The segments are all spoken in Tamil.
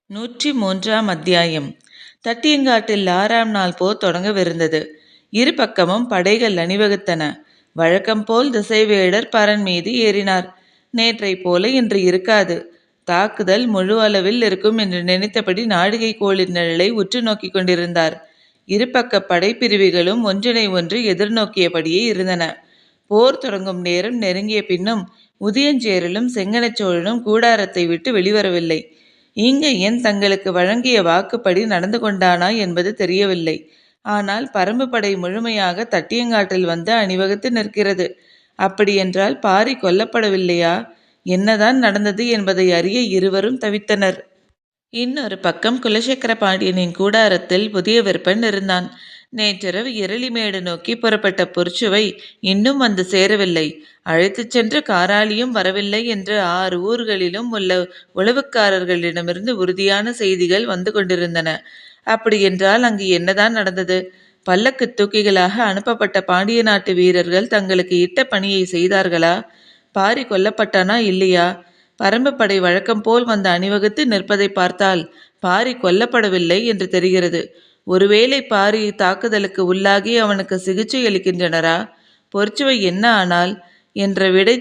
103ஆம் அத்தியாயம். தட்டியங்காட்டில் 6ஆம் நாள் போர் தொடங்கவிருந்தது. இரு பக்கமும் படைகள் அணிவகுத்தன. வழக்கம் போல் திசைவேடர் பரன் மீது ஏறினார். நேற்றை போல இன்று இருக்காது. தாக்குதல் முழு அளவில் இருக்கும் என்று நினைத்தபடி நாழிகை கோளின் நிழலை உற்று நோக்கி கொண்டிருந்தார். இருபக்க படைப்பிரிவுகளும் ஒன்றினை ஒன்று எதிர்நோக்கியபடியே இருந்தன. போர் தொடங்கும் நேரம் நெருங்கிய பின்னும் உதியஞ்சேரலும் செங்கனச்சோழனும் கூடாரத்தை விட்டு வெளிவரவில்லை. ஈங்கையன் தங்களுக்கு வழங்கிய வாக்குப்படி நடந்து கொண்டானா என்பது தெரியவில்லை. ஆனால் பரம்பு படை முழுமையாக தட்டியங்காட்டில் வந்து அணிவகுத்து நிற்கிறது. அப்படியென்றால் பாரி கொல்லப்படவில்லையா? என்னதான் நடந்தது என்பதை அறிய இருவரும் தவித்தனர். இன்னொரு பக்கம் குலசேகர பாண்டியனின் கூடாரத்தில் புதிய விற்பன் இருந்தான். நேற்றிரவு இரளிமேடு நோக்கி புறப்பட்ட பொற்சுவை இன்னும் வந்து சேரவில்லை. அழைத்துச் சென்ற காராளியும் வரவில்லை என்று 6 ஊர்களிலும் உள்ள உளவுக்காரர்களிடமிருந்து உறுதியான செய்திகள் வந்து கொண்டிருந்தன. அப்படியென்றால் அங்கு என்னதான் நடந்தது? பல்லக்கு தூக்கிகளாக அனுப்பப்பட்ட பாண்டிய நாட்டு வீரர்கள் தங்களுக்கு இட்ட பணியை செய்தார்களா? பாரி கொல்லப்பட்டானா இல்லையா? பரம்பு படை வழக்கம் போல் வந்து அணிவகுத்து நிற்பதை பார்த்தால் பாரி கொல்லப்படவில்லை என்று தெரிகிறது. ஒருவேளை பாரி தாக்குதலுக்கு உள்ளாகி அவனுக்கு சிகிச்சை அளிக்கின்றனரா? பொற்சுவை என்ன ஆனால் என்ற விடை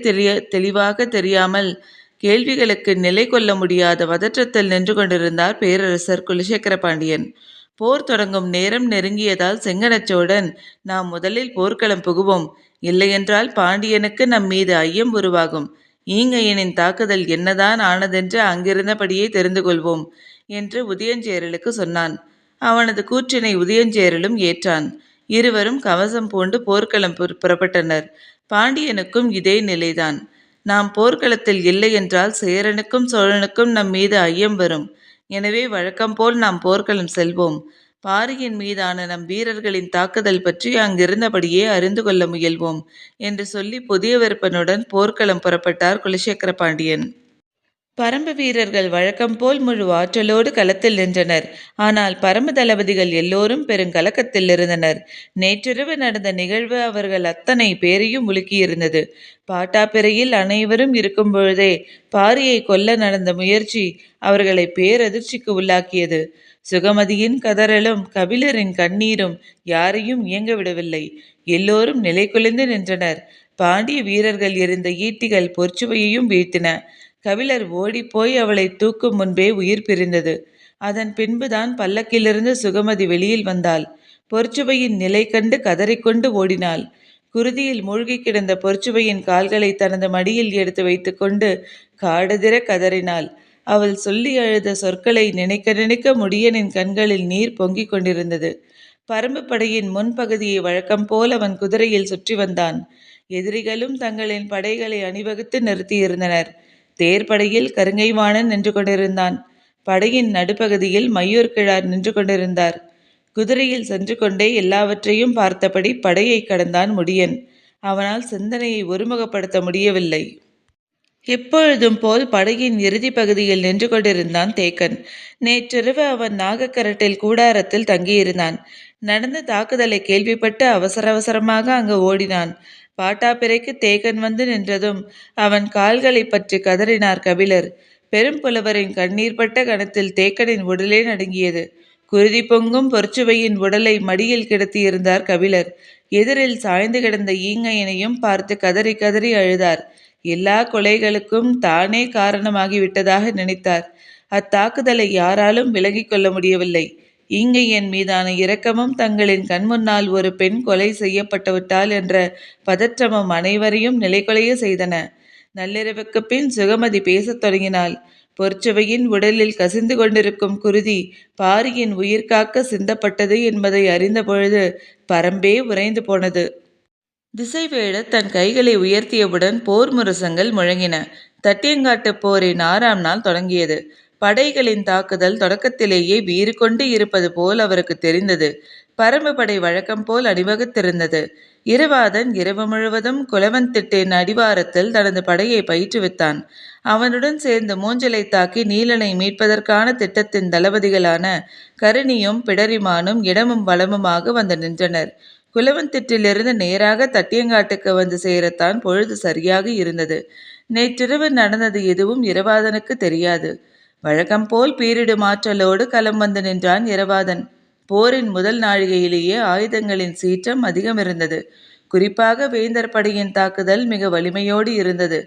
தெளிவாக தெரியாமல் கேள்விகளுக்கு நிலை கொள்ள முடியாத பதற்றத்தில் நின்று கொண்டிருந்தார் பேரரசர் குலசேகர பாண்டியன். போர் தொடங்கும் நேரம் நெருங்கியதால் செங்கனச்சோழன், நாம் முதலில் போர்க்களம் புகுவோம், இல்லையென்றால் பாண்டியனுக்கு நம் மீது ஐயம் உருவாகும். ஈங்கையனின் தாக்குதல் என்னதான் ஆனதென்று அங்கிருந்தபடியே தெரிந்து கொள்வோம் என்று உதயஞ்சேரலுக்கு சொன்னான். அவனது கூற்றினை உதயஞ்சேரலும் ஏற்றான். இருவரும் கவசம் பூண்டு போர்க்களம் புறப்பட்டனர். பாண்டியனுக்கும் இதே நிலைதான். நாம் போர்க்களத்தில் இல்லை என்றால் சேரனுக்கும் சோழனுக்கும் நம் மீது ஐயம் வரும். எனவே வழக்கம் போல் நாம் போர்க்களம் செல்வோம். பாரியின் மீதான நம் வீரர்களின் தாக்குதல் பற்றி அங்கிருந்தபடியே அறிந்து கொள்ள முயல்வோம் என்று சொல்லி புதிய விற்பனுடன் போர்க்களம் புறப்பட்டார் குலசேகர பாண்டியன். பரம்பு வீரர்கள் வழக்கம் போல் முழு ஆற்றலோடு களத்தில் நின்றனர். ஆனால் பரம்பு தளபதிகள் எல்லோரும் பெருங்கலக்கத்தில் இருந்தனர். நேற்றிரவு நடந்த நிகழ்வு அவர்கள் அத்தனை பேரையும் உலுக்கியிருந்தது. பாட்டாப்பிரையில் அனைவரும் இருக்கும் பொழுதே பாரியை கொல்ல நடந்த முயற்சி அவர்களை பேரதிர்ச்சிக்கு உள்ளாக்கியது. சுகமதியின் கதறலும் கபிலரின் கண்ணீரும் யாரையும் இயங்க விடவில்லை. எல்லோரும் நிலை குலைந்து நின்றனர். பாண்டிய வீரர்கள் எறிந்த ஈட்டிகள் பொற்சுவையையும் வீழ்த்தின. கபிலர் ஓடிப்போய் அவளை தூக்கும் முன்பே உயிர் பிரிந்தது. அதன் பின்புதான் பல்லக்கிலிருந்து சுகமதி வெளியில் வந்தாள். பொற்சுவையின் நிலை கண்டு கதறிக்கொண்டு ஓடினாள். குருதியில் மூழ்கி கிடந்த பொற்சுவையின் கால்களை தனது மடியில் எடுத்து வைத்துக்கொண்டு காடதிர கதறினாள். அவள் சொல்லி அழுத சொற்களை நினைக்க நினைக்க முடியனின் கண்களில் நீர் பொங்கிக் கொண்டிருந்தது. பரம்பு படையின் முன்பகுதியை வழக்கம் போல் அவன் குதிரையில் சுற்றி வந்தான். எதிரிகளும் தங்களின் படைகளை அணிவகுத்து நிறுத்தியிருந்தனர். தேர்ப்படையில் கருங்கைவாணன் நின்று கொண்டிருந்தான். படையின் நடுப்பகுதியில் மையூர் கிழார் நின்று கொண்டிருந்தார். குதிரையில் சென்று கொண்டே எல்லாவற்றையும் பார்த்தபடி படையை கடந்தான் முடியன். அவனால் சிந்தனையை ஒருமுகப்படுத்த முடியவில்லை. எப்பொழுதும் போல் படையின் இறுதி பகுதியில் நின்று கொண்டிருந்தான் தேக்கன். நேற்றிரவு அவன் நாகக்கரட்டில் கூடாரத்தில் தங்கியிருந்தான். நடந்த தாக்குதலை கேள்விப்பட்டு அவசர அவசரமாக அங்கு ஓடினான். பாட்டாப்பிரைக்கு தேக்கன் வந்து நின்றதும் அவன் கால்களை பற்றி கதறினார் கபிலர். பெரும் புலவரின் கண்ணீர் பட்ட கணத்தில் தேக்கனின் உடலே நடுங்கியது. குருதி பொங்கும் பொற்சுவையின் உடலை மடியில் கிடத்தியிருந்தார் கபிலர். எதிரில் சாய்ந்து கிடந்த ஈங்கையனையும் பார்த்து கதறி கதறி அழுதார். எல்லா கொலைகளுக்கும் தானே காரணமாகிவிட்டதாக நினைத்தார். அத்தாக்குதலை யாராலும் விலகிக் கொள்ள முடியவில்லை. ஈங்கையன் மீதான இரக்கமும் தங்களின் கண்முன்னால் ஒரு பெண் கொலை செய்யப்பட்டுவிட்டாள் என்ற பதற்றமும் அனைவரையும் நிலைகுலைய செய்தன. நள்ளிரவுக்கு பின் சுகமதி பேசத் தொடங்கினாள். பொற்சுவையின் உடலில் கசிந்து கொண்டிருக்கும் குருதி பாரியின் உயிர் காக்க சிந்தப்பட்டது என்பதை அறிந்த பொழுது பரம்பே உறைந்து போனது. திசைவேடர் தன் கைகளை உயர்த்தியவுடன் போர் முரசங்கள் முழங்கின. தட்டியங்காட்டு போரின் 6ஆம் நாள் தொடங்கியது. படைகளின் தாக்குதல் தொடக்கத்திலேயே வீறு கொண்டு இருப்பது போல் அவருக்கு தெரிந்தது. பரம்பு படை வழக்கம் போல் அணிவகுத்திருந்தது. இரவாதன் இரவு முழுவதும் குலவன்திட்டின் அடிவாரத்தில் தனது படையை பயிற்றுவித்தான். அவனுடன் சேர்ந்து மூஞ்சலை தாக்கி நீலனை மீட்பதற்கான திட்டத்தின் தளபதிகளான கருணியும் பிடரிமானும் இடமும் வளமுமாக வந்து நின்றனர். குலவன்திட்டிலிருந்து நேராக தட்டியங்காட்டுக்கு வந்து சேரத்தான் பொழுது சரியாக இருந்தது. நேற்றிரவு நடந்தது எதுவும் இரவாதனுக்கு தெரியாது. வழக்கம்போல் பீரிடும் ஆற்றலோடு களம் வந்து நின்றான் இரவாதன். போரின் முதல் நாழிகையிலேயே ஆயுதங்களின் சீற்றம் அதிகம் இருந்தது. குறிப்பாக வேந்தர் படையின் தாக்குதல் மிக வலிமையோடு இருந்தது.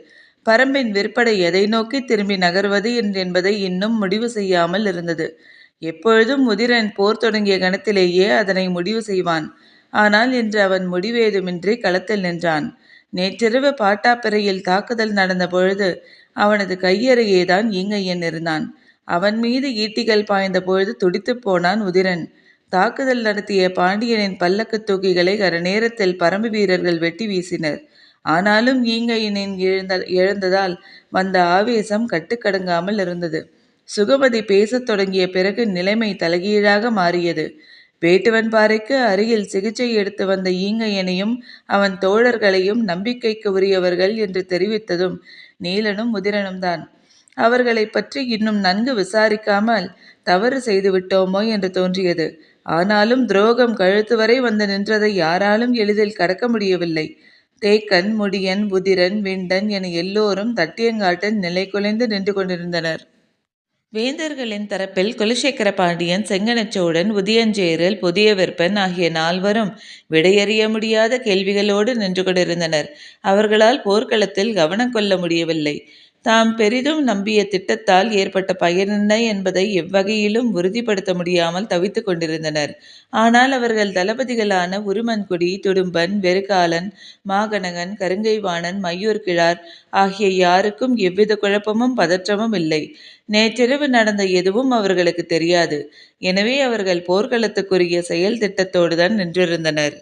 பரம்பின் விற்படை எதை நோக்கி திரும்பி நகர்வது என்பதை இன்னும் முடிவு செய்யாமல் இருந்தது. எப்பொழுதும் உதிரன் போர் தொடங்கிய கணத்திலேயே அதனை முடிவு செய்வான். ஆனால் இன்று அவன் முடிவேதுமின்றி களத்தில் நின்றான். நேற்றிரவு பாட்டாப்பிறையில் தாக்குதல் நடந்த பொழுது அவனது கையருகேதான் ஈங்கையன் இருந்தான். அவன் மீது ஈட்டிகள் பாய்ந்த பொழுது துடித்துப் போனான் உதிரன். தாக்குதல் நடத்திய பாண்டியனின் பல்லக்கு தூக்கிகளை நேரத்தில் பரம்பு வீரர்கள் வெட்டி வீசினர். ஆனாலும் ஈங்கையனின் இழந்ததால் வந்த ஆவேசம் கட்டுக்கடங்காமல் இருந்தது. சுகமதி பேசத் தொடங்கிய பிறகு நிலைமை தலைகீழாக மாறியது. வேட்டுவன் பாறைக்கு அருகில் சிகிச்சை எடுத்து வந்த ஈங்கையனையும் அவன் தோழர்களையும் நம்பிக்கைக்கு உரியவர்கள் என்று தெரிவித்ததும் நீலனும் உதிரனும் தான். அவர்களை பற்றி இன்னும் நன்கு விசாரிக்காமல் தவறு செய்து விட்டோமோ என்று தோன்றியது. ஆனாலும் துரோகம் கழுத்து வரை வந்து நின்றதை யாராலும் எளிதில் கடக்க முடியவில்லை. தேக்கன், முடியன், உதிரன், விண்டன் என எல்லோரும் தட்டியங்காட்டில் நிலை குலைந்து நின்று கொண்டிருந்தனர். வேந்தர்களின் தரப்பில் குலசேகர பாண்டியன், செங்கனச்சோழன், உதியஞ்சேரல், புதிய விற்பன் ஆகிய நால்வரும் விடையறிய முடியாத கேள்விகளோடு நின்று கொண்டிருந்தனர். அவர்களால் போர்க்களத்தில் கவனம் கொள்ள முடியவில்லை. தாம் பெரிதும் நம்பிய திட்டத்தால் ஏற்பட்ட பயனென்ன என்பதை எவ்வகையிலும் உறுதிப்படுத்த முடியாமல் தவித்துக் கொண்டிருந்தனர். ஆனால் அவர்கள் தளபதிகளான உருமன்குடி, துடும்பன், வெறுகாலன், மாகனகன், கருங்கைவாணன், மையூர்கிழார் ஆகிய யாருக்கும் எவ்வித குழப்பமும் பதற்றமும் இல்லை. நேற்றிரவு நடந்த எதுவும் அவர்களுக்கு தெரியாது. எனவே அவர்கள் போர்க்களத்துக்குரிய செயல் திட்டத்தோடுதான் நின்றிருந்தனர்.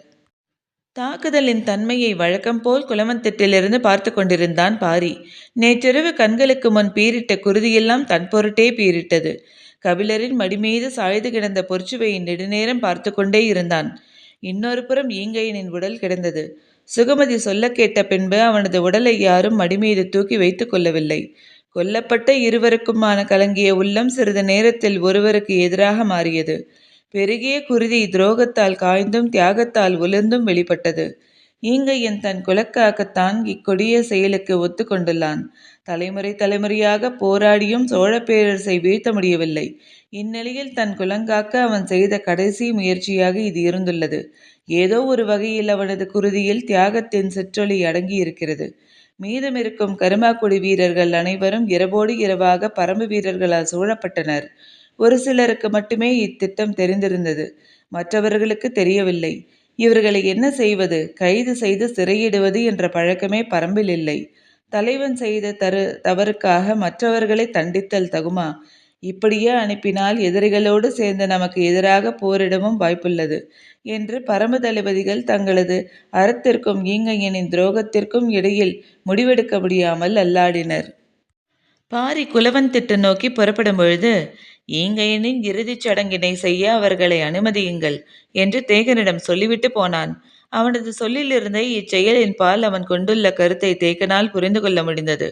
தாக்குதலின் தன்மையை வழக்கம் போல் குளமத்திட்டிலிருந்து பார்த்து கொண்டிருந்தான் பாரி. நேற்றிரவு கண்களுக்கு முன் பீரிட்ட குருதியெல்லாம் தன் பொருட்டே பீரிட்டது. கபிலரின் மடிமீது சாய்ந்து கிடந்த பொற்சுவையை நெடுநேரம் பார்த்து கொண்டே இருந்தான். இன்னொரு புறம் ஈங்கையனின் உடல் கிடந்தது. சுகமதி சொல்ல கேட்ட பின்பு அவனது உடலை யாரும் மடிமீது தூக்கி வைத்து கொள்ளவில்லை. கொல்லப்பட்ட இருவருக்குமான கலங்கிய உள்ளம் சிறிது நேரத்தில் ஒருவருக்கு எதிராக மாறியது. பெருகிய குருதி துரோகத்தால் காய்ந்தும் தியாகத்தால் உலர்ந்தும் வெளிப்பட்டது. ஈங்கையன் தன் குலக்காகத்தான் இக்கொடிய செயலுக்கு ஒத்துக்கொண்டுள்ளான். தலைமுறை தலைமுறையாக போராடியும் சோழ பேரரசை வீழ்த்த முடியவில்லை. இந்நிலையில் தன் குலங்காக்க அவன் செய்த கடைசி முயற்சியாக இது இருந்துள்ளது. ஏதோ ஒரு வகையில் அவனது குருதியில் தியாகத்தின் சிற்றொலி அடங்கி இருக்கிறது. மீதமிருக்கும் கருமாக்குடி வீரர்கள் அனைவரும் இரவோடு இரவாக பரம்பு வீரர்களால் சூழப்பட்டனர். ஒரு சிலருக்கு மட்டுமே இத்திட்டம் தெரிந்திருந்தது. மற்றவர்களுக்கு தெரியவில்லை. இவர்களை என்ன செய்வது? கைது செய்து சிறையிடுவது என்ற பழக்கமே பரம்பில் இல்லை. தலைவன் செய்த தவறுக்காக மற்றவர்களை தண்டித்தல் தகுமா? இப்படியே அனுப்பினால் எதிரிகளோடு சேர்ந்து நமக்கு எதிராக போரிடவும் வாய்ப்புள்ளது என்று பரம்பு தளபதிகள் தங்களது அறத்திற்கும் ஈங்கையனின் துரோகத்திற்கும் இடையில் முடிவெடுக்க முடியாமல் அல்லாடினர். பாரி குலவன்திட்டு நோக்கி புறப்படும் பொழுது, ஈங்கையனின் இறுதிச் சடங்கினை செய்ய அவர்களை அனுமதியுங்கள் என்று தேகனிடம் சொல்லிவிட்டு போனான். அவனது சொல்லிலிருந்தே இச்செயலின் பால் அவன் கொண்டுள்ள கருத்தை தேக்கனால் புரிந்து கொள்ள முடிந்தது.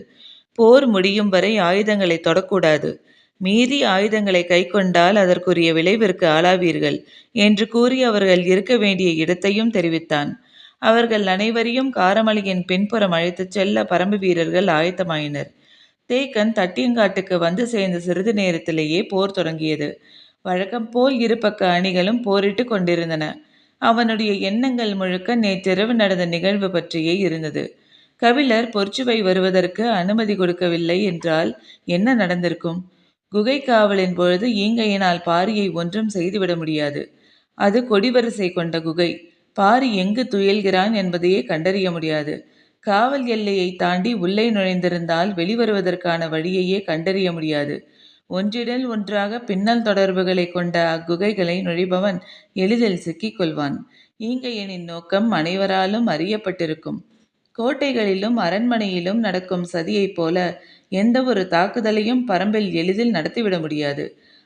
போர் முடியும் வரை ஆயுதங்களை தொடக்கூடாது. மீறி ஆயுதங்களை கை கொண்டால் அதற்குரிய விளைவிற்கு ஆளாவீர்கள் என்று கூறி அவர்கள் இருக்க வேண்டிய இடத்தையும் தெரிவித்தான். அவர்கள் அனைவரையும் காரமலையின் பின்புறம் அழைத்துச் செல்ல பரம்பு வீரர்கள் ஆயத்தமாயினர். தேக்கன் தட்டியங்காட்டுக்கு வந்து சேர்ந்த சிறிது நேரத்திலேயே போர் தொடங்கியது. வழக்கம் போல் இரு பக்க அணிகளும் போரிட்டு கொண்டிருந்தன. அவனுடைய எண்ணங்கள் முழுக்க நேற்றிரவு நடந்த நிகழ்வு பற்றியே இருந்தது. கபிலர் பொற்சுவை வருவதற்கு அனுமதி கொடுக்கவில்லை என்றால் என்ன நடந்திருக்கும்? குகை காவலின் பொழுது ஈங்கையினால் பாரியை ஒன்றும் செய்துவிட முடியாது. அது கொடிவரிசை கொண்ட குகை. பாரி எங்கு துயில்கிறான் என்பதையே கண்டறிய முடியாது. காவல் எல்லையை தாண்டி உள்ளே நுழைந்திருந்தால் வெளிவருவதற்கான வழியையே கண்டறிய முடியாது. ஒன்றிடல் ஒன்றாக பின்னல் தொடர்புகளை கொண்ட அக்குகைகளை நுழைபவன் எளிதில் சிக்கிக்கொள்வான். ஈங்கையனின் நோக்கம் அனைவராலும் அறியப்பட்டிருக்கும். கோட்டைகளிலும் அரண்மனையிலும் நடக்கும் சதியைப் போல எந்த ஒரு தாக்குதலையும் பரம்பில் எளிதில் நடத்திவிட முடியாது.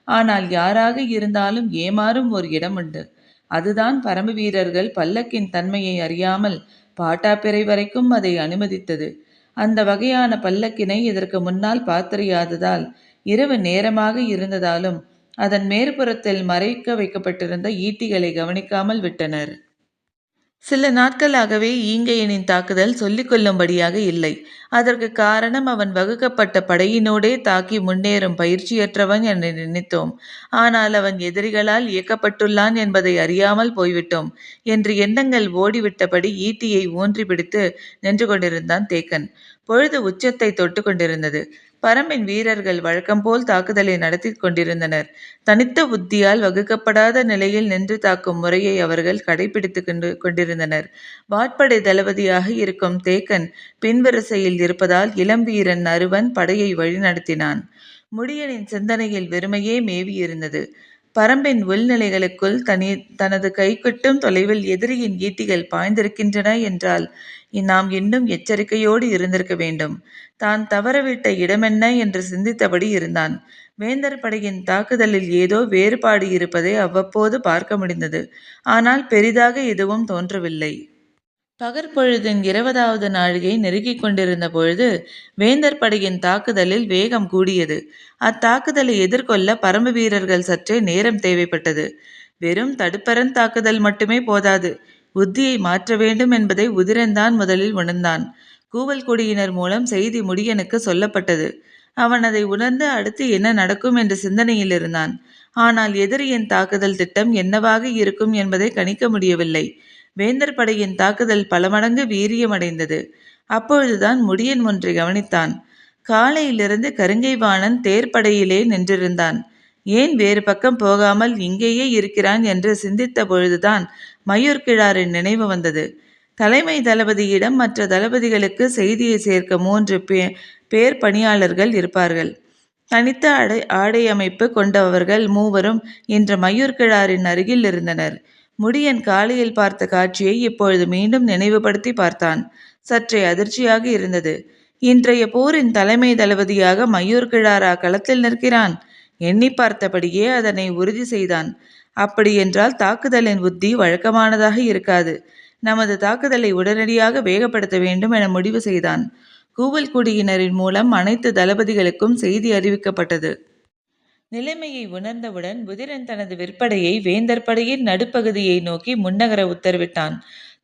ஆனால் யாராக இருந்தாலும் ஏமாறும் ஒரு இடம் உண்டு. அதுதான் பரம்பு வீரர்கள் பல்லக்கின் தன்மையை அறியாமல் பாட்டாப்பிறை வரைக்கும் அதை அனுமதித்தது. அந்த வகையான பல்லக்கினை இதற்கு முன்னால் பார்த்தறியாததால் இரவு நேரமாக இருந்ததாலும் அதன் மேற்புறத்தில் மறைக்க வைக்கப்பட்டிருந்த ஈட்டிகளை கவனிக்காமல் விட்டனர். சில நாட்களாகவே ஈங்கையனின் தாக்குதல் சொல்லிக் கொள்ளும்படியாக இல்லை. அதற்கு காரணம் அவன் வகுக்கப்பட்ட படையினோடே தாக்கி முன்னேறும் பயிற்சியற்றவன் என நினைத்தோம். ஆனால் அவன் எதிரிகளால் இயக்கப்பட்டுள்ளான் என்பதை அறியாமல் போய்விட்டோம் என்று எண்ணங்கள் ஓடிவிட்டபடி ஈட்டியை ஊன்றி பிடித்து நின்று கொண்டிருந்தான் தேக்கன். பொழுது உச்சத்தை தொட்டு கொண்டிருந்தது. பரம்பின் வீரர்கள் வழக்கம்போல் தாக்குதலை நடத்தி கொண்டிருந்தனர். தனித்த உத்தியால் வகுக்கப்படாத நிலையில் நின்று தாக்கும் முறையை அவர்கள் கடைபிடித்து கொண்டிருந்தனர். வாட்படை தளபதியாக இருக்கும் தேக்கன் பின்வரிசையில் இருப்பதால் இளம் வீரன் நறுவன் படையை வழிநடத்தினான். முடியனின் சிந்தனையில் வெறுமையே மேவியிருந்தது. பரம்பின் உள்நிலைகளுக்குள் தனது கைக்கட்டும் தொலைவில் எதிரியின் ஈட்டிகள் பாய்ந்திருக்கின்றன என்றால் நாம் இன்னும் எச்சரிக்கையோடு இருந்திருக்க வேண்டும். தான் தவறவிட்ட இடமென்ன என்று சிந்தித்தபடி இருந்தான். வேந்தர் படையின் தாக்குதலில் ஏதோ வேறுபாடு இருப்பதை அவ்வப்போது பார்க்க முடிந்தது. ஆனால் பெரிதாக எதுவும் தோன்றவில்லை. பகற்பொழுதின் 20வது நாழிகை நெருங்கிக் கொண்டிருந்த பொழுது வேந்தர் படையின் தாக்குதலில் வேகம் கூடியது. அத்தாக்குதலை எதிர்கொள்ள பரம்பு வீரர்கள் சற்றே நேரம் தேவைப்பட்டது. வெறும் தடுப்பரன் தாக்குதல் மட்டுமே போதாது, உத்தியை மாற்ற வேண்டும் என்பதை உதிரன்தான் முதலில் உணர்ந்தான். கூவல் குடியினர் மூலம் செய்தி முடியனுக்கு சொல்லப்பட்டது. அவன் அதை உணர்ந்து அடுத்து என்ன நடக்கும் என்ற சிந்தனையில் இருந்தான். ஆனால் எதிரியின் தாக்குதல் திட்டம் என்னவாக இருக்கும் என்பதை கணிக்க முடியவில்லை. வேந்தர் படையின் தாக்குதல் பல மடங்கு வீரியமடைந்தது. அப்பொழுதுதான் முடியன் ஒன்றை கவனித்தான். காலையிலிருந்து கருங்கை வாணன் தேர்ப்படையிலே நின்றிருந்தான். ஏன் வேறு பக்கம் போகாமல் இங்கேயே இருக்கிறான் என்று சிந்தித்த பொழுதுதான் மயூர்கிழாரின் நினைவு வந்தது. தலைமை தளபதியிடம் மற்ற தளபதிகளுக்கு செய்தியை சேர்க்க 3 பேர் பணியாளர்கள் இருப்பார்கள். தனித்த ஆடை அமைப்பு கொண்டவர்கள் மூவரும் இன்று மயூர்கிழாரின் அருகில் இருந்தனர். முடியன் காலையில் பார்த்த காட்சியை இப்பொழுது மீண்டும் நினைவுபடுத்தி பார்த்தான். சற்றே அதிர்ச்சியாக இருந்தது. இன்றைய போரின் தலைமை தளபதியாக மயூர்கிழாரா களத்தில் நிற்கிறான்? எண்ணி பார்த்தபடியே அதனை உறுதி செய்தான். அப்படியென்றால் தாக்குதலின் உத்தி வழக்கமானதாக இருக்காது. நமது தாக்குதலை உடனடியாக வேகப்படுத்த வேண்டும் என முடிவு செய்தான். கூவல் குடியினரின் மூலம் அனைத்து தளபதிகளுக்கும் செய்தி அறிவிக்கப்பட்டது. நிலைமையை உணர்ந்தவுடன் உதிரன் தனது விற்படையை வேந்தர் படையின் நடுப்பகுதியை நோக்கி முன்னகர உத்தரவிட்டான்.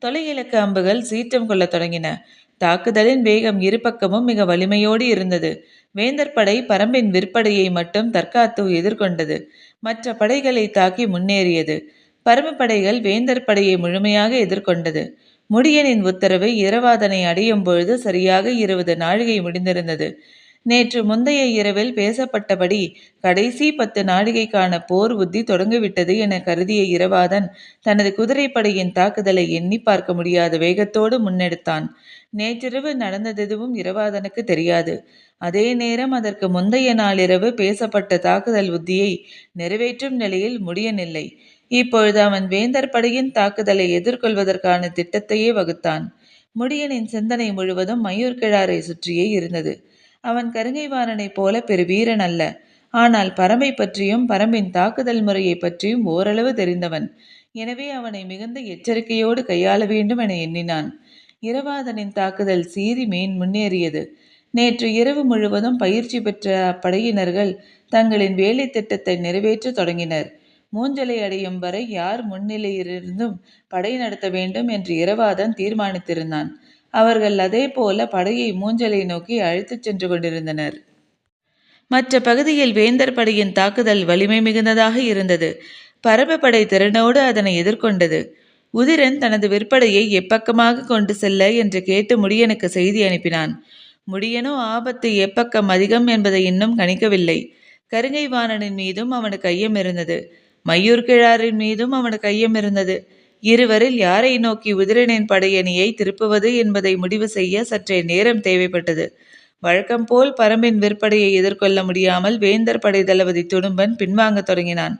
தொலையிலக்க அம்புகள் சீற்றம் கொள்ள தொடங்கின. தாக்குதலின் வேகம் இரு பக்கமும் மிக வலிமையோடு இருந்தது. வேந்தர் படை பரம்பின் விற்படையை மட்டும் தற்காத்து எதிர்கொண்டது. மற்ற படைகளை தாக்கி முன்னேறியது. பரம்பு படைகள் வேந்தர் படையை முழுமையாக எதிர்கொண்டது. முடியனின் உத்தரவு இரவாதனை அடையும் பொழுது சரியாக 20 நாழிகை முடிந்திருந்தது. நேற்று முந்தைய இரவில் பேசப்பட்டபடி கடைசி 10 நாழிகைக்கான போர் உத்தி தொடங்கிவிட்டது என கருதிய இரவாதன் தனது குதிரைப்படையின் தாக்குதலை எண்ணி பார்க்க முடியாத வேகத்தோடு முன்னெடுத்தான். நேற்றிரவு நடந்ததெதுவும் இரவாதனுக்கு தெரியாது. அதே நேரம் அதற்கு முந்தைய நாளிரவு பேசப்பட்ட தாக்குதல் உத்தியை நிறைவேற்றும் நிலையில் முடியனில்லை. இப்பொழுது அவன் வேந்தர் படையின் தாக்குதலை எதிர்கொள்வதற்கான திட்டத்தையே வகுத்தான். முடியனின் சிந்தனை முழுவதும் மயூர்கிழாரை சுற்றியே இருந்தது. அவன் கருங்கைவாணனைப் போல பெரு வீரன் அல்ல. ஆனால் பரம்பை பற்றியும் பரம்பின் தாக்குதல் முறையை பற்றியும் ஓரளவு தெரிந்தவன். எனவே அவனை மிகுந்த எச்சரிக்கையோடு கையாள வேண்டும் என எண்ணினான். இரவாதனின் தாக்குதல் சீறி முன்னேறியது. நேற்று இரவு முழுவதும் பயிற்சி பெற்ற அப்படையினர்கள் தங்களின் வேலை திட்டத்தை நிறைவேற்ற தொடங்கினர். மூஞ்சலை அடையும் வரை யார் முன்னிலையிலிருந்தும் படை நடத்த வேண்டும் என்று இரவாதன் தீர்மானித்திருந்தான். அவர்கள் அதே போல படையை மூஞ்சலை நோக்கி அழைத்துச் சென்று கொண்டிருந்தனர். மற்ற பகுதியில் வேந்தர் படையின் தாக்குதல் வலிமை மிகுந்ததாக இருந்தது. பரம்பு படை திறனோடு அதனை எதிர்கொண்டது. உதிரன் தனது விற்படையை எப்பக்கமாக கொண்டு செல்ல என்று கேட்டு முடியனுக்கு செய்தி அனுப்பினான். முடியனோ ஆபத்து எப்பக்கம் அதிகம் என்பதை இன்னும் கணிக்கவில்லை. கருங்கை வாணனின் மீதும் அவனுக்கு ஐயம் இருந்தது. மயூர்கிழாரின் மீதும் அவனுக்கு ஐயம் இருந்தது. இருவரில் யாரை நோக்கி உதிரனின் படையணியை திருப்புவது என்பதை முடிவு செய்ய சற்றே நேரம் தேவைப்பட்டது. வழக்கம்போல் பரம்பின் விற்படையை எதிர்கொள்ள முடியாமல் வேந்தர் படை தளபதி துடும்பன் பின்வாங்க தொடங்கினான்.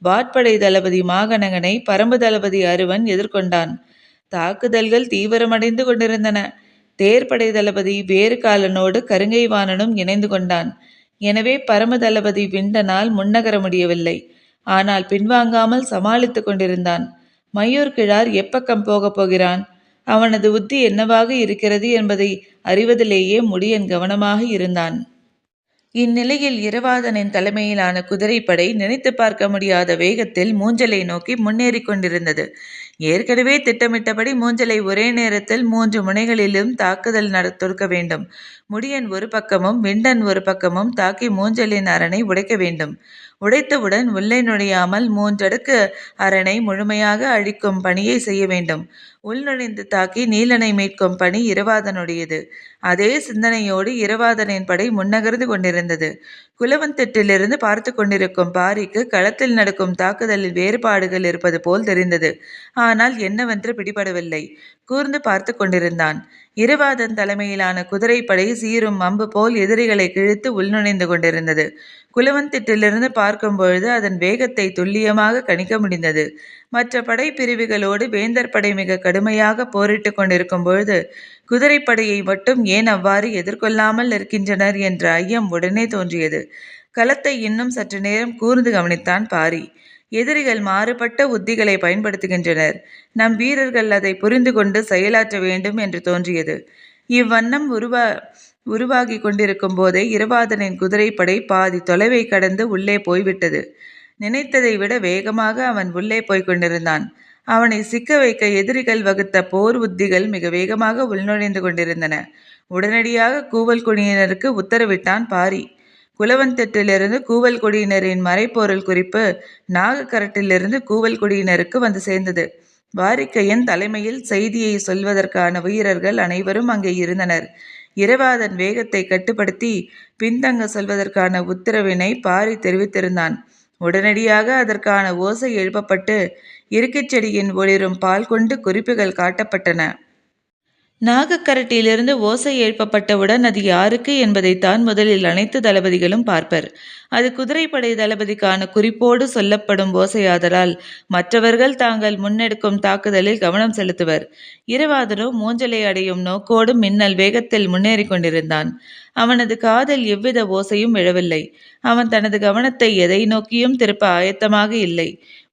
வாட்படை தளபதி மாகனகனை பரம்பு தளபதி அருவன் எதிர்கொண்டான். தாக்குதல்கள் தீவிரமடைந்து கொண்டிருந்தன. தேர்ப்படை தளபதி வேறு காலனோடு கருங்கை வாணனும் இணைந்து கொண்டான். எனவே பரம்பு தளபதி விண்டனால் முன்னகர முடியவில்லை. ஆனால் பின்வாங்காமல் சமாளித்து கொண்டிருந்தான். மயூர்கிழார் எப்பக்கம் போகப் போகிறான்? அவனது உத்தி என்னவாக இருக்கிறது என்பதை அறிவதிலேயே முடியன் கவனமாக இருந்தான். இந்நிலையில் இரவாதனின் தலைமையிலான குதிரைப்படை நினைத்து பார்க்க முடியாத வேகத்தில் மூஞ்சலை நோக்கி முன்னேறி கொண்டிருந்தது. ஏற்கனவே திட்டமிட்டபடி மூஞ்சலை ஒரே நேரத்தில் 3 முனைகளிலும் தாக்குதல் தொடுக்க வேண்டும். முடியன் ஒரு பக்கமும் விண்டன் ஒரு பக்கமும் தாக்கி மூஞ்சலின் அரணை உடைக்க வேண்டும். உடைத்தவுடன் உள்ளே நுழையாமல் 3 அடுக்கு அரணை முழுமையாக அழிக்கும் பணியை செய்ய வேண்டும். உள்நுழைந்து தாக்கி நீலனை மீட்கும் பணி இரவாதனுடையது. அதே சிந்தனையோடு இரவாதனின் படை முன்னகர்ந்து கொண்டிருந்தது. குலவந்திட்டிலிருந்து பார்த்து கொண்டிருக்கும் பாரிக்கு களத்தில் நடக்கும் தாக்குதலில் வேறுபாடுகள் இருப்பது போல் தெரிந்தது. ஆனால் என்னவென்று பிடிபடவில்லை. கூர்ந்து பார்த்து கொண்டிருந்தான். இரவாதன் தலைமையிலான குதிரைப்படை சீரும் அம்பு போல் எதிரிகளை கிழித்து உள்நுழைந்து கொண்டிருந்தது. குலவந்திட்டிலிருந்து பார்க்கும் பொழுது அதன் வேகத்தை துல்லியமாக கணிக்க முடிந்தது. மற்ற படைப்பிரிவுகளோடு வேந்தர் படை மிக கடுமையாக போரிட்டு கொண்டிருக்கும் பொழுது குதிரைப்படையை மட்டும் ஏன் அவ்வாறு எதிர்கொள்ளாமல் இருக்கின்றனர் என்ற ஐயம் உடனே தோன்றியது. களத்தை இன்னும் சற்று நேரம் கூர்ந்து கவனித்தான் பாரி. எதிரிகள் மாறுபட்ட உத்திகளை பயன்படுத்துகின்றனர். நம் வீரர்கள் அதை புரிந்து கொண்டு செயலாற்ற வேண்டும் என்று தோன்றியது. இவ்வண்ணம் உருவாகி கொண்டிருக்கும் போதே இரவாதனின் குதிரைப்படை பாதி தொலைவை கடந்து உள்ளே போய்விட்டது. நினைத்ததை விட வேகமாக அவன் உள்ளே போய்க் கொண்டிருந்தான். அவனை சிக்க வைக்க எதிரிகள் வகுத்த போர் உத்திகள் மிக வேகமாக உள்நுழைந்து கொண்டிருந்தன. உடனடியாக கூவல் குடியினருக்கு உத்தரவிட்டான் பாரி. குலவந்திட்டிலிருந்து கூவல் குடியினரின் மறைப்பொருள் குறிப்பு நாகக்கரட்டிலிருந்து கூவல் குடியினருக்கு வந்து சேர்ந்தது. வாரிக்கையன் தலைமையில் செய்தியை சொல்வதற்கான வீரர்கள் அனைவரும் அங்கே இருந்தனர். இரவாதன் வேகத்தை கட்டுப்படுத்தி பின்தங்க சொல்வதற்கான உத்தரவினை பாரி தெரிவித்திருந்தான். உடனடியாக அதற்கான ஓசை எழுப்பப்பட்டு இருக்கைச் செடியின் ஒளிரும் பால் கொண்டு குறிப்புகள் காட்டப்பட்டன. நாகக்கரட்டிலிருந்து ஓசை எழுப்பப்பட்டவுடன் அது யாருக்கு என்பதைத்தான் முதலில் அனைத்து தளபதிகளும் பார்ப்பர். அது குதிரைப்படை தளபதிக்கான குறிப்போடு சொல்லப்படும் ஓசையாதலால் மற்றவர்கள் தாங்கள் முன்னெடுக்கும் தாக்குதலில் கவனம் செலுத்துவர். இரவாதனோ மூஞ்சலை அடையும் நோக்கோடு மின்னல் வேகத்தில் முன்னேறி கொண்டிருந்தான். அவனது காதில் எவ்வித ஓசையும் விழவில்லை. அவன் தனது கவனத்தை எதை நோக்கியும் திருப்ப ஆயத்தமாக இல்லை.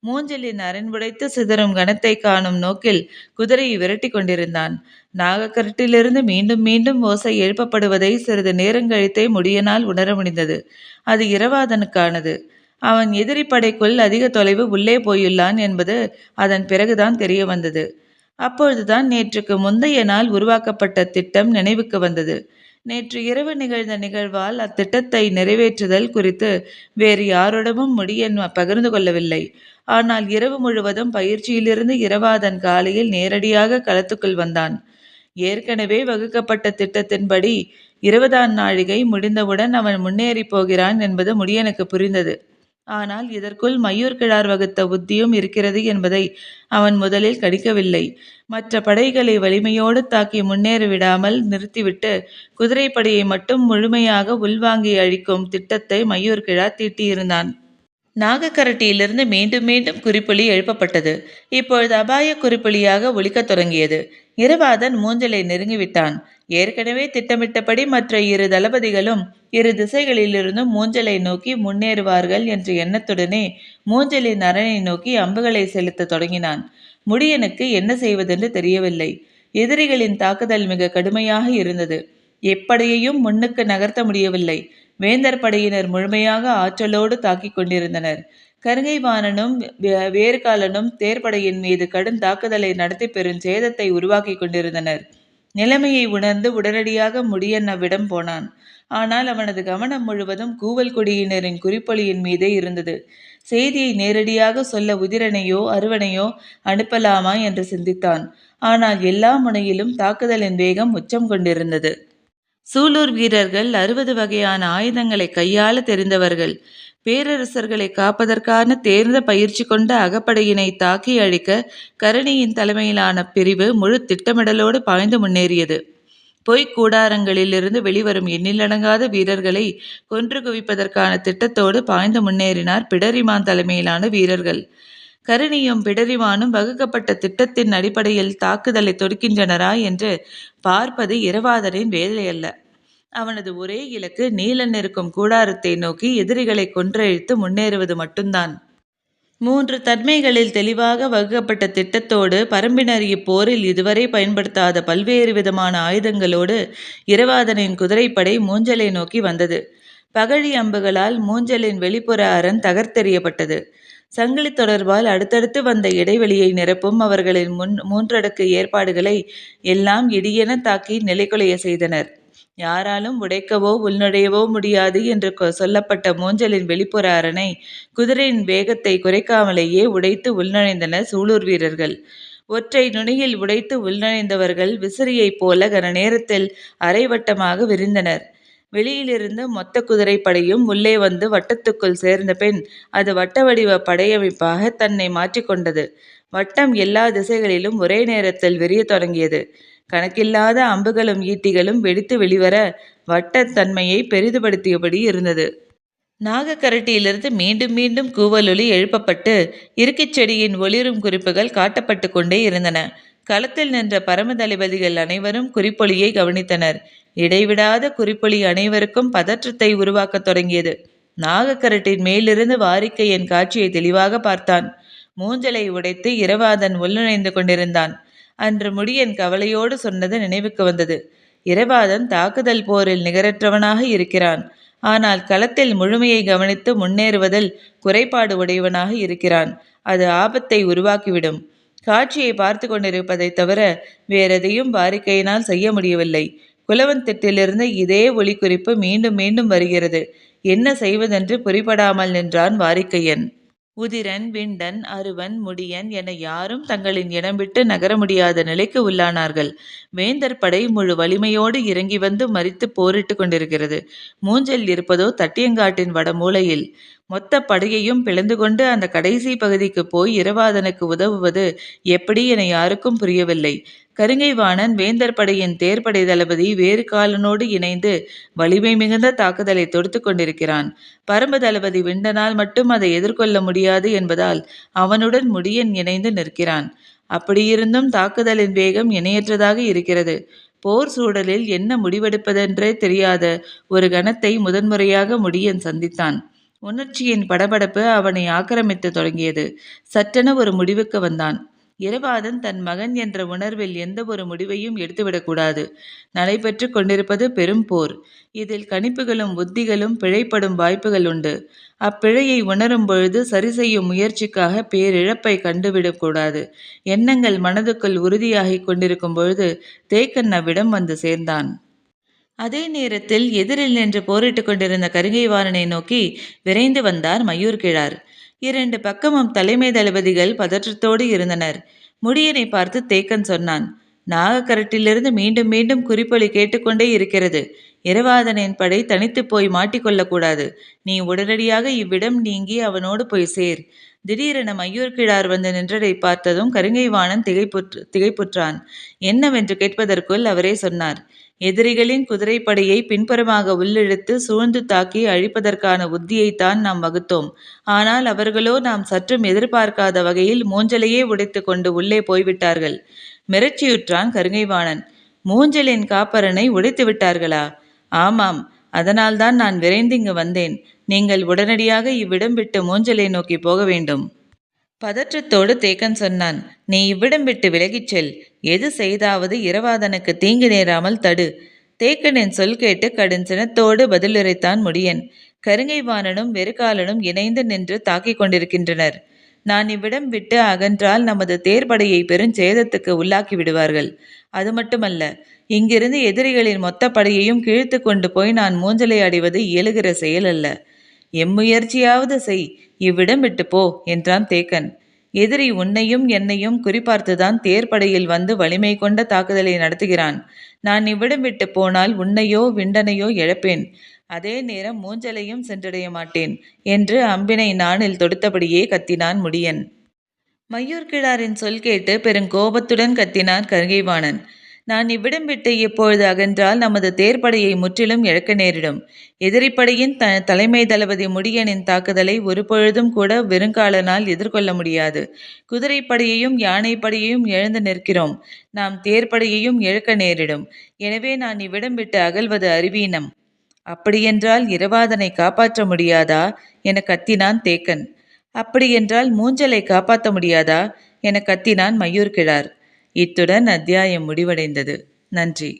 மூஞ்சலின் அரண்புடைத்து சிதறும் கணத்தை காணும் நோக்கில் குதிரையை விரட்டி கொண்டிருந்தான். நாகக்கரட்டிலிருந்து மீண்டும் மீண்டும் ஓசை எழுப்பப்படுவதை சிறிது நேரங்கழித்தே முடியனால் உணர முடிந்தது. அது இரவாதனுக்கானது. அவன் எதிரி படைக்குள் அதிக தொலைவு உள்ளே போயுள்ளான் என்பது அதன் பிறகுதான் தெரிய வந்தது. அப்பொழுதுதான் நேற்றுக்கு முந்தைய நாள் உருவாக்கப்பட்ட திட்டம் நினைவுக்கு வந்தது. நேற்று இரவு நிகழ்ந்த நிகழ்வால் அத்திட்டத்தை நிறைவேற்றுதல் குறித்து வேறு யாரிடமும் முடியன் பகிர்ந்து கொள்ளவில்லை. ஆனால் இரவு முழுவதும் பயிற்சியிலிருந்து இரவாதன் காலையில் நேரடியாக களத்துக்குள் வந்தான். ஏற்கனவே வகுக்கப்பட்ட திட்டத்தின்படி 20ஆம் நாழிகை முடிந்தவுடன் அவன் முன்னேறி போகிறான் என்பது முடியனுக்கு புரிந்தது. ஆனால் இதற்குள் மயூர் கிழார் வகுத்த உத்தியும் இருக்கிறது என்பதை அவன் முதலில் கணிக்கவில்லை. மற்ற படைகளை வலிமையோடு தாக்கி முன்னேறி விடாமல் நிறுத்திவிட்டு குதிரைப்படையை மட்டும் முழுமையாக உள்வாங்கி அழிக்கும் திட்டத்தை மயூர் கிழார் தீட்டியிருந்தான். நாகக்கரட்டியிலிருந்து மீண்டும் மீண்டும் குறிப்பொலி எழுப்பப்பட்டது. இப்பொழுது அபாய குறிப்பொலியாக ஒலிக்கத் தொடங்கியது. இரவாதன் மூஞ்சலை நெருங்கிவிட்டான். ஏற்கனவே திட்டமிட்டபடி மற்ற 2 தளபதிகளும் 2 திசைகளிலிருந்தும் மூஞ்சலை நோக்கி முன்னேறுவார்கள் என்ற எண்ணத்துடனே மூஞ்சலின் அரணை நோக்கி அம்புகளை செலுத்த தொடங்கினான். முடியனுக்கு என்ன செய்வதென்று தெரியவில்லை. எதிரிகளின் தாக்குதல் மிக கடுமையாக இருந்தது. எப்படையையும் முன்னுக்கு நகர்த்த முடியவில்லை. வேந்தர் படையினர் முழுமையாக ஆற்றலோடு தாக்கிக் கொண்டிருந்தனர். கருங்கைவாணனும் வேறுகாலனும் தேர்ப்படையின் மீது கடும் தாக்குதலை நடத்தி பெரும் சேதத்தை உருவாக்கி கொண்டிருந்தனர். நிலைமையை உணர்ந்து உடனடியாக முடியன் அவ்விடம் போனான். ஆனால் அவனது கவனம் முழுவதும் கூவல் குடியினரின் குறிப்பொலியின் மீதே இருந்தது. செய்தியை நேரடியாக சொல்ல உதிரனையோ அருவனையோ அனுப்பலாமா என்று சிந்தித்தான். ஆனால் எல்லா முனையிலும் தாக்குதலின் வேகம் உச்சம் கொண்டிருந்தது. சூலூர் வீரர்கள் 60 வகையான ஆயுதங்களை கையாள தெரிந்தவர்கள். பேரரசர்களை காப்பதற்கான தேர்ந்த பயிற்சி கொண்ட அகப்படையினை தாக்கி அழிக்க கரணியின் தலைமையிலான பிரிவு முழு திட்டமிடலோடு பாய்ந்து முன்னேறியது. பொய்க் கூடாரங்களிலிருந்து வெளிவரும் எண்ணிலடங்காத வீரர்களை கொன்று குவிப்பதற்கான திட்டத்தோடு பாய்ந்து முன்னேறினார் பிடரிமான் தலைமையிலான வீரர்கள். கரணியும் பிடரிமானும் வகுக்கப்பட்ட திட்டத்தின் அடிப்படையில் தாக்குதலை தொடுக்கின்றனரா என்று பார்ப்பது இரவாதனின் வேலையல்ல. அவனது ஒரே இலக்கு நீலன் இருக்கும் கூடாரத்தை நோக்கி எதிரிகளை கொன்றழித்து முன்னேறுவது மட்டும்தான். 3 தன்மைகளில் தெளிவாக வகுக்கப்பட்ட திட்டத்தோடு பரம்பினர் இப்போரில் இதுவரை பயன்படுத்தாத பல்வேறு விதமான ஆயுதங்களோடு இரவாதனின் குதிரைப்படை மூஞ்சலை நோக்கி வந்தது. பகழி அம்புகளால் மூஞ்சலின் வெளிப்புற அரண் தகர்த்தெறியப்பட்டது. சங்கிலி தொடர்பால் அடுத்தடுத்து வந்த இடைவெளியை நிரப்பும் அவர்களின் மூன்றடுக்கு ஏற்பாடுகளை எல்லாம் இடியென தாக்கி நிலைகுலைய செய்தனர். யாராலும் உடைக்கவோ உள்நுழையவோ முடியாது என்று சொல்லப்பட்ட மூஞ்சலின் வெளிப்புற அரணை குதிரையின் வேகத்தை குறைக்காமலேயே உடைத்து உள்நுழைந்தனர் சூலூர் வீரர்கள். ஒற்றை நுனியில் உடைத்து உள்நுழைந்தவர்கள் விசிறியைப் போல கன நேரத்தில் அரைவட்டமாக விரிந்தனர். வெளியிலிருந்து மொத்த குதிரைப்படையும் உள்ளே வந்து வட்டத்துக்குள் சேர்ந்த பின் அது வட்ட வடிவ படையமைப்பாக தன்னை மாற்றிக்கொண்டது. வட்டம் எல்லா திசைகளிலும் ஒரே நேரத்தில் விரிய தொடங்கியது. கணக்கில்லாத அம்புகளும் ஈட்டிகளும் வெடித்து வெளிவர வட்டத்தன்மையை பெரிதுபடுத்தியபடி இருந்தது. நாகக்கரட்டியிலிருந்து மீண்டும் மீண்டும் கூவலொலி எழுப்பப்பட்டு இருக்கைச் செடியின் ஒளிரும் குறிப்புகள் காட்டப்பட்டு கொண்டே இருந்தன. களத்தில் நின்ற பரம தளபதிகள் அனைவரும் குறிப்பொலியை கவனித்தனர். இடைவிடாத குறிப்பொலி அனைவருக்கும் பதற்றத்தை உருவாக்கத் தொடங்கியது. நாகக்கரட்டின் மேலிருந்து வாரிக்கையன் காட்சியை தெளிவாக பார்த்தான். மூஞ்சலை உடைத்து இரவாதன் உள்நுழைந்து கொண்டிருந்தான். அன்று முடியன் கவலையோடு சொன்னது நினைவுக்கு வந்தது. இரவாதன் தாக்குதல் போரில் நிகரற்றவனாக இருக்கிறான். ஆனால் களத்தில் முழுமையை கவனித்து முன்னேறுவதில் குறைபாடு உடையவனாக இருக்கிறான். அது ஆபத்தை உருவாக்கிவிடும். காட்சியை பார்த்து கொண்டிருப்பதை தவிர வேறெதையும் வாரிக்கையினால் செய்ய முடியவில்லை. குலவன் திட்டிலிருந்து இதே ஒளிக்குறிப்பு மீண்டும் மீண்டும் வருகிறது. என்ன செய்வதென்று புரிபடாமல் நின்றான் வாரிக்கையன். உதிரன், விண்டன், அருவன், முடியன் என யாரும் தங்களின் இடம் விட்டு நகர முடியாத நிலைக்கு உள்ளானார்கள். வேந்தர் படை முழு வலிமையோடு இறங்கி வந்து மறித்து போரிட்டு கொண்டிருக்கிறது. மூஞ்சல் இருப்பதோ தட்டியங்காட்டின் வடமூலையில். மொத்த படையையும் பிளந்து கொண்டு அந்த கடைசி பகுதிக்கு போய் இரவாதனுக்கு உதவுவது எப்படி என யாருக்கும் புரியவில்லை. கருங்கைவாணன் வேந்தர் படையின் தேர்ப்படை தளபதி வேறு காலனோடு இணைந்து வலிமை மிகுந்த தாக்குதலை தொடுத்து கொண்டிருக்கிறான். பரம்பு தளபதி விண்டனால் மட்டும் அதை எதிர்கொள்ள முடியாது என்பதால் அவனுடன் முடியன் இணைந்து நிற்கிறான். அப்படியிருந்தும் தாக்குதலின் வேகம் இணையற்றதாக இருக்கிறது. போர் சூழலில் என்ன முடிவெடுப்பதென்றே தெரியாத ஒரு கணத்தை முதன்முறையாக முடியன் சந்தித்தான். உணர்ச்சியின் படபடப்பு அவனை ஆக்கிரமித்து தொடங்கியது. சட்டென ஒரு முடிவுக்கு வந்தான். இரவாதன் தன் மகன் என்ற உணர்வில் எந்த ஒரு முடிவையும் எடுத்துவிடக்கூடாது. நடைபெற்று கொண்டிருப்பது பெரும் போர். இதில் கணிப்புகளும் புத்திகளும் பிழைப்படும் வாய்ப்புகள் உண்டு. அப்பிழையை உணரும் பொழுது சரி செய்யும் முயற்சிக்காக பேரிழப்பை கண்டுவிடக்கூடாது. எண்ணங்கள் மனதுக்குள் உறுதியாகி கொண்டிருக்கும் பொழுது தேக்கன் அவ்விடம் வந்து சேர்ந்தான். அதே நேரத்தில் எதிரில் நின்று போரிட்டு கொண்டிருந்த கருங்கைவாணனை நோக்கி விரைந்து வந்தார் மயூர்கிழார். இரண்டு பக்கமும் தலைமை தளபதிகள் பதற்றத்தோடு இருந்தனர். முடியனை பார்த்து தேக்கன் சொன்னான், நாகக்கரட்டிலிருந்து மீண்டும் மீண்டும் குறிப்பொலி கேட்டுக்கொண்டே இருக்கிறது. இரவாதனின் படை தனித்து போய் மாட்டிக்கொள்ளக்கூடாது. நீ உடனடியாக இவ்விடம் நீங்கி அவனோடு போய் சேர். திடீரென மயூர்கிழார் வந்து நின்றதை பார்த்ததும் கருங்கைவாணன் திகைப்புற்றான். என்னவென்று கேட்பதற்குள் அவரே சொன்னார், எதிரிகளின் குதிரைப்படையை பின்புறமாக உள்ளிழுத்து சூழ்ந்து தாக்கி அழிப்பதற்கான உத்தியைத்தான் நாம் வகுத்தோம். ஆனால் அவர்களோ நாம் சற்றும் எதிர்பார்க்காத வகையில் மூஞ்சலையே உடைத்து கொண்டு உள்ளே போய்விட்டார்கள். மிரட்சியுற்றான் கருங்கைவாணன். மூஞ்சலின் காப்பரனை உடைத்து விட்டார்களா? ஆமாம், அதனால்தான் நான் விரைந்து இங்கு வந்தேன். நீங்கள் உடனடியாக இவ்விடம் விட்டு மூஞ்சலை நோக்கி போக வேண்டும். பதற்றத்தோடு தேக்கன் சொன்னான், நீ இவ்விடம் விட்டு விலகிச் செல். எது செய்தாவது இரவாதனுக்கு தீங்கு நேராமல் தடு. தேக்கனின் சொல் கேட்டு கடும் சினத்தோடு பதிலுரைத்தான் முடியன். கருங்கைவாணனும் வெறுகாலனும் இணைந்து நின்று தாக்கிக் கொண்டிருக்கின்றனர். நான் இவ்விடம் விட்டு அகன்றால் நமது தேர்ப்படையை பெருஞ்சேதத்துக்கு உள்ளாக்கி விடுவார்கள். அது மட்டுமல்ல, இங்கிருந்து எதிரிகளின் மொத்த படையையும் கிழித்து கொண்டு போய் நான் மூஞ்சலை அடைவது இயலுகிற செயல் அல்ல. எம்முயற்சியாவது செய், இவ்விடம் விட்டு போ என்றான் தேக்கன். எதிரி உன்னையும் என்னையும் குறிப்பார்த்துதான் தேர்ப்படையில் வந்து வலிமை கொண்ட தாக்குதலை நடத்துகிறான். நான் இவ்விடம் விட்டு போனால் உன்னையோ விண்டனையோ இழப்பேன். அதே நேரம் மூஞ்சலையும் சென்றடைய மாட்டேன் என்று அம்பினை நாணில் தொடுத்தபடியே கத்தினான் முடியன். மயூர்கிழாரின் சொல் கேட்டு பெருங்கோபத்துடன் கத்தினான் கருங்கைவாணன். நான் இவ்விடம் விட்டு இப்பொழுது அகன்றால் நமது தேர்ப்படையை முற்றிலும் இழக்க நேரிடும். எதிரிப்படையின் தலைமை தளபதி முடியனின் தாக்குதலை ஒரு பொழுதும் கூட வெறுங்காலனால் எதிர்கொள்ள முடியாது. குதிரைப்படையையும் யானைப்படையையும் இழந்து நிற்கிறோம். நாம் தேர்ப்படையையும் இழக்க நேரிடும். எனவே நான் இவ்விடம் விட்டு அகல்வது அறிவீனம். அப்படியென்றால் இரவாதனை காப்பாற்ற முடியாதா என கத்தினான் தேக்கன். அப்படியென்றால் மூஞ்சலை காப்பாற்ற முடியாதா என கத்தினான் மயூர்கிழார். இத்துடன் அத்தியாயம் முடிவடைந்தது. நன்றி.